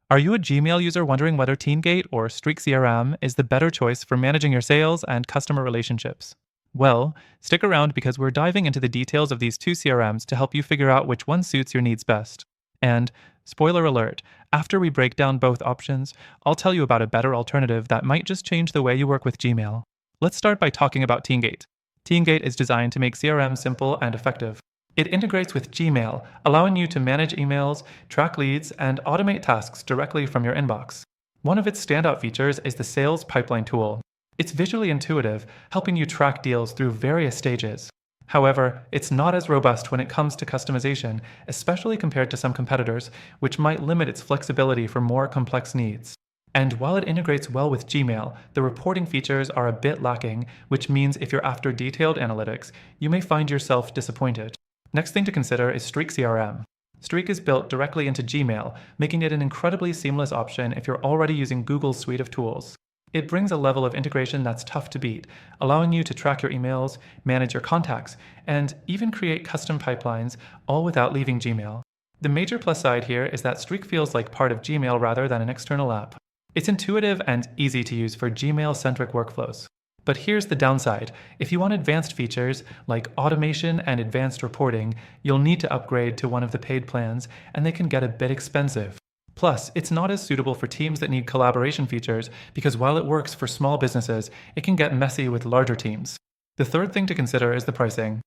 Are you a Gmail user wondering whether Teamgate or Streak CRM is the better choice for managing your sales and customer relationships? Well, stick around because we're diving into the details of these two CRMs to help you figure out which one suits your needs best. And, spoiler alert, after we break down both options, I'll tell you about a better alternative that might just change the way you work with Gmail. Let's start by talking about Teamgate. Teamgate is designed to make CRM simple and effective. It integrates with Gmail, allowing you to manage emails, track leads, and automate tasks directly from your inbox. One of its standout features is the sales pipeline tool. It's visually intuitive, helping you track deals through various stages. However, it's not as robust when it comes to customization, especially compared to some competitors, which might limit its flexibility for more complex needs. And while it integrates well with Gmail, the reporting features are a bit lacking, which means if you're after detailed analytics, you may find yourself disappointed. Next thing to consider is Streak CRM. Streak is built directly into Gmail, making it an incredibly seamless option if you're already using Google's suite of tools. It brings a level of integration that's tough to beat, allowing you to track your emails, manage your contacts, and even create custom pipelines, all without leaving Gmail. The major plus side here is that Streak feels like part of Gmail rather than an external app. It's intuitive and easy to use for Gmail-centric workflows. But here's the downside. If you want advanced features like automation and advanced reporting, you'll need to upgrade to one of the paid plans, and they can get a bit expensive. Plus, it's not as suitable for teams that need collaboration features because while it works for small businesses, it can get messy with larger teams. The third thing to consider is the pricing.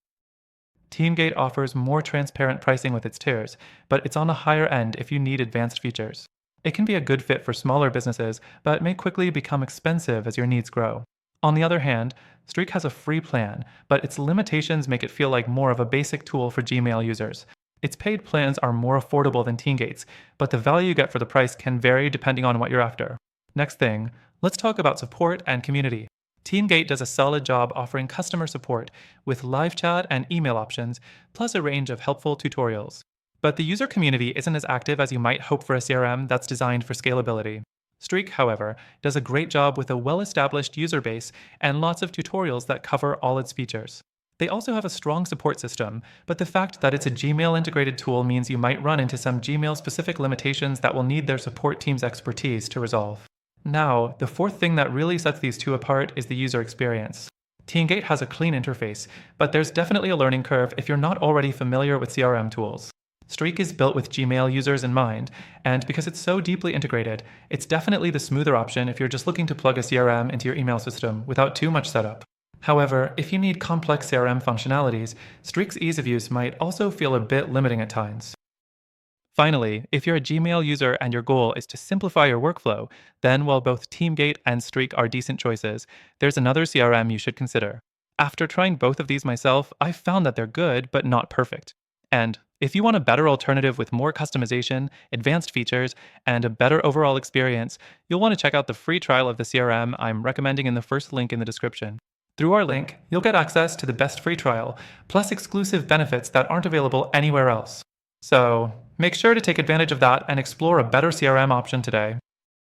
Teamgate offers more transparent pricing with its tiers, but it's on the higher end if you need advanced features. It can be a good fit for smaller businesses, but may quickly become expensive as your needs grow. On the other hand, Streak has a free plan, but its limitations make it feel like more of a basic tool for Gmail users. Its paid plans are more affordable than Teamgate's, but the value you get for the price can vary depending on what you're after. Next thing, let's talk about support and community. Teamgate does a solid job offering customer support with live chat and email options, plus a range of helpful tutorials. But the user community isn't as active as you might hope for a CRM that's designed for scalability. Streak, however, does a great job with a well-established user base and lots of tutorials that cover all its features. They also have a strong support system, but the fact that it's a Gmail-integrated tool means you might run into some Gmail-specific limitations that will need their support team's expertise to resolve. Now, the fourth thing that really sets these two apart is the user experience. Teamgate has a clean interface, but there's definitely a learning curve if you're not already familiar with CRM tools. Streak is built with Gmail users in mind, and because it's so deeply integrated, it's definitely the smoother option if you're just looking to plug a CRM into your email system without too much setup. However, if you need complex CRM functionalities, Streak's ease of use might also feel a bit limiting at times. Finally, if you're a Gmail user and your goal is to simplify your workflow, then while both Teamgate and Streak are decent choices, there's another CRM you should consider. After trying both of these myself, I've found that they're good, but not perfect. And if you want a better alternative with more customization, advanced features, and a better overall experience, you'll want to check out the free trial of the CRM I'm recommending in the first link in the description. Through our link, you'll get access to the best free trial, plus exclusive benefits that aren't available anywhere else. So, make sure to take advantage of that and explore a better CRM option today.